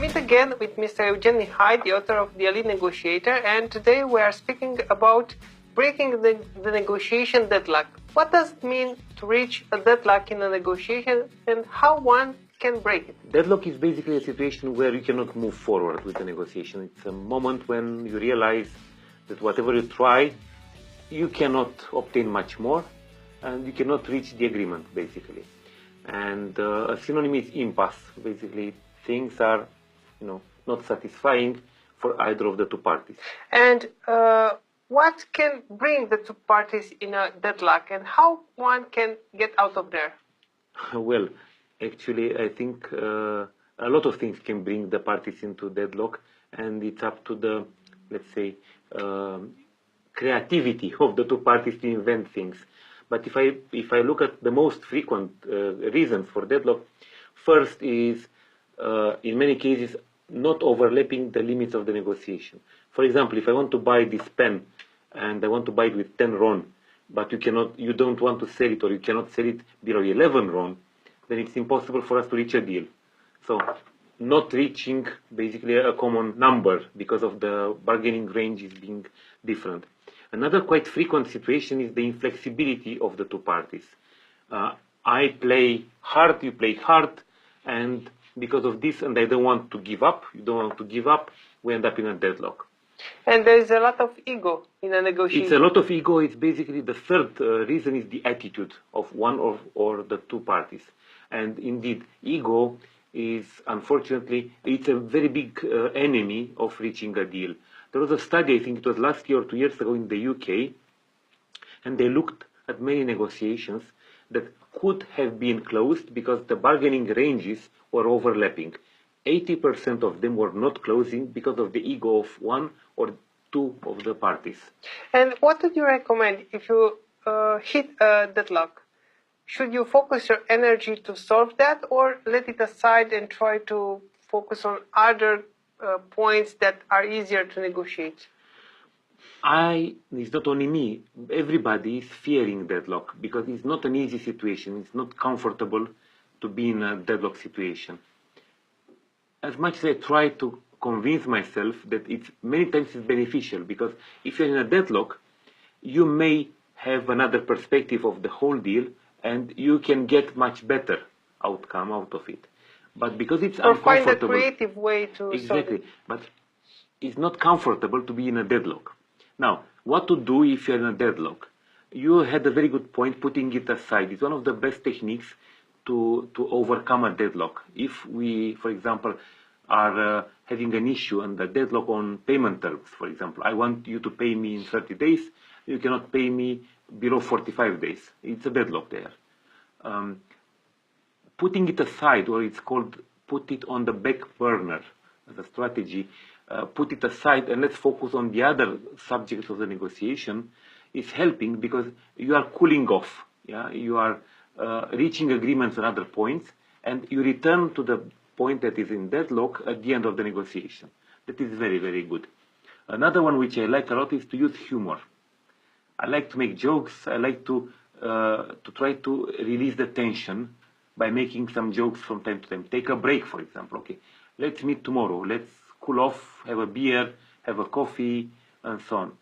meet again with Mr. Eugen Mihai, the author of The Elite Negotiator, and today we are speaking about breaking the negotiation deadlock. What does it mean to reach a deadlock in a negotiation and how one can break it? Deadlock is basically a situation where you cannot move forward with the negotiation. It's a moment when you realize that whatever you try, you cannot obtain much more and you cannot reach the agreement, basically. And a synonym is impasse. Basically, things are, not satisfying for either of the two parties. And what can bring the two parties in a deadlock, and how one can get out of there? Well, actually, I think a lot of things can bring the parties into deadlock, and it's up to the, let's say, creativity of the two parties to invent things. But if I look at the most frequent reasons for deadlock, first is, in many cases, not overlapping the limits of the negotiation. For example, if I want to buy this pen and I want to buy it with 10 RON, but you don't want to sell it, or you cannot sell it below 11 RON, then it's impossible for us to reach a deal. So, not reaching basically a common number because of the bargaining range is being different. Another quite frequent situation is the inflexibility of the two parties. I play hard, you play hard, and because of this, and I don't want to give up, you don't want to give up, we end up in a deadlock. And there is a lot of ego in a negotiation. It's a lot of ego. It's basically the third reason is the attitude of one or the two parties. And indeed, ego is, unfortunately, it's a very big enemy of reaching a deal. There was a study, I think it was last year or 2 years ago in the UK, and they looked at many negotiations that could have been closed because the bargaining ranges were overlapping. 80% of them were not closing because of the ego of one or two of the parties. And what would you recommend if you hit a deadlock? Should you focus your energy to solve that, or let it aside and try to focus on other points that are easier to negotiate? It's not only me, everybody is fearing deadlock because it's not an easy situation. It's not comfortable to be in a deadlock situation. As much as I try to convince myself that many times it's beneficial, because if you're in a deadlock, you may have another perspective of the whole deal and you can get much better outcome out of it. But because it's uncomfortable... Or find a creative way to exactly, solve it. but it's not comfortable to be in a deadlock. Now, what to do if you're in a deadlock? You had a very good point, putting it aside. It's one of the best techniques to overcome a deadlock. If we, for example, are having an issue and a deadlock on payment terms, for example, I want you to pay me in 30 days, you cannot pay me below 45 days. It's a deadlock there. Putting it aside, or it's called put it on the back burner as a strategy, put it aside and let's focus on the other subjects of the negotiation, is helping because you are cooling off. Yeah? You are reaching agreements on other points, and you return to the point that is in deadlock at the end of the negotiation. That is very, very good. Another one which I like a lot is to use humor. I like to make jokes. I like to try to release the tension by making some jokes from time to time. Take a break, for example. Okay, let's meet tomorrow. Let's cool off, have a beer, have a coffee, and so on.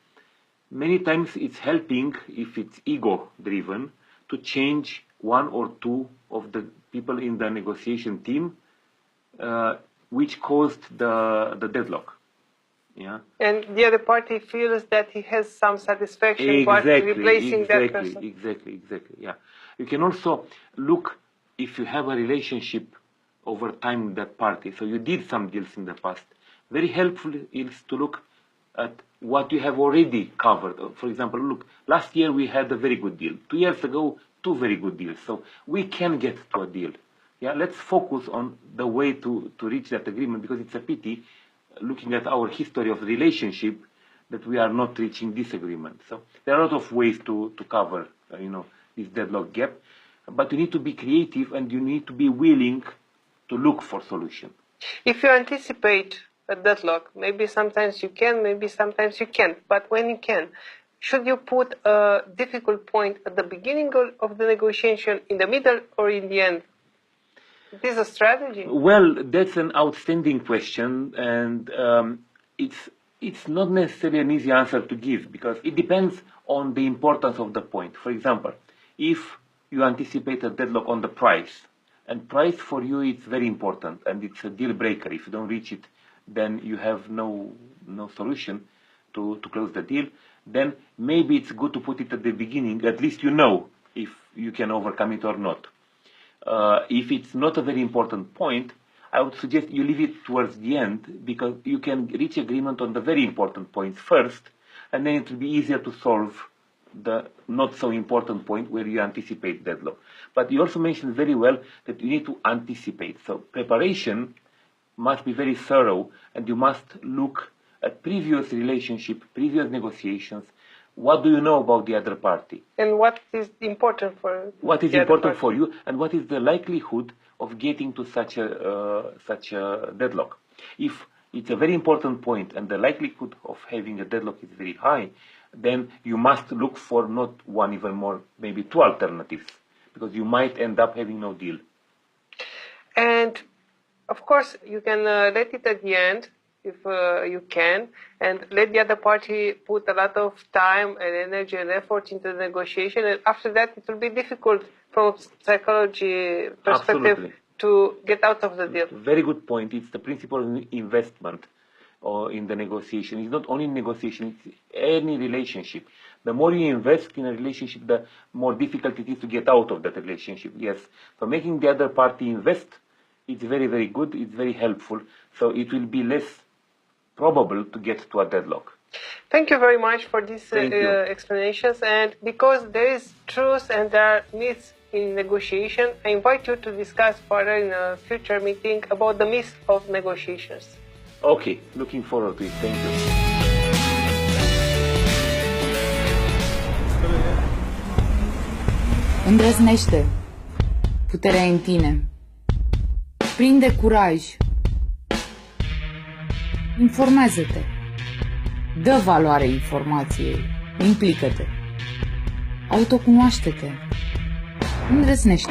Many times it's helping, if it's ego-driven, to change one or two of the people in the negotiation team, which caused the deadlock. Yeah. And the other party feels that he has some satisfaction by replacing that person. Exactly, yeah. You can also look, if you have a relationship over time with that party, so you did some deals in the past, very helpful is to look at what you have already covered. For example, look, last year we had a very good deal. 2 years ago, 2 very good deals. So we can get to a deal. Yeah, let's focus on the way to reach that agreement, because it's a pity, looking at our history of relationship, that we are not reaching this agreement. So there are a lot of ways to cover, this deadlock gap. But you need to be creative and you need to be willing to look for solution. If you anticipate a deadlock, maybe sometimes you can, maybe sometimes you can't. But when you can, should you put a difficult point at the beginning of the negotiation, in the middle, or in the end? It is a strategy. Well, that's an outstanding question, and it's not necessarily an easy answer to give because it depends on the importance of the point. For example, if you anticipate a deadlock on the price, and price for you is very important, and it's a deal breaker. If you don't reach it, then you have no solution to close the deal. Then maybe it's good to put it at the beginning. At least you know if you can overcome it or not. If it's not a very important point, I would suggest you leave it towards the end because you can reach agreement on the very important points first, and then it will be easier to solve the not so important point where you anticipate deadlock. But you also mentioned very well that you need to anticipate. So preparation must be very thorough, and you must look at previous relationship, previous negotiations. What do you know about the other party? And what is important for what is important for you, and what is the likelihood of getting to such a deadlock? If it's a very important point and the likelihood of having a deadlock is very high, then you must look for not one, even more, maybe two alternatives, because you might end up having no deal. And of course, you can let it at the end if you can, and let the other party put a lot of time and energy and effort into the negotiation, and after that it will be difficult from a psychology perspective Absolutely. to get out of the deal. Very good point. It's the principle of investment in the negotiation. It's not only negotiation, it's any relationship. The more you invest in a relationship, the more difficult it is to get out of that relationship. Yes. So making the other party invest, it's very, very good. It's very helpful. So it will be less probable to get to a deadlock. Thank you very much for these explanations. And because there is truth and there are myths in negotiation, I invite you to discuss further in a future meeting about the myths of negotiations. Okay, looking forward to it. Thank you. Îndrăznește. Puterea e în tine. Prinde curaj. Informează-te. Dă valoare informației. Implică-te. Autocunoaște-te. Îndrăznește.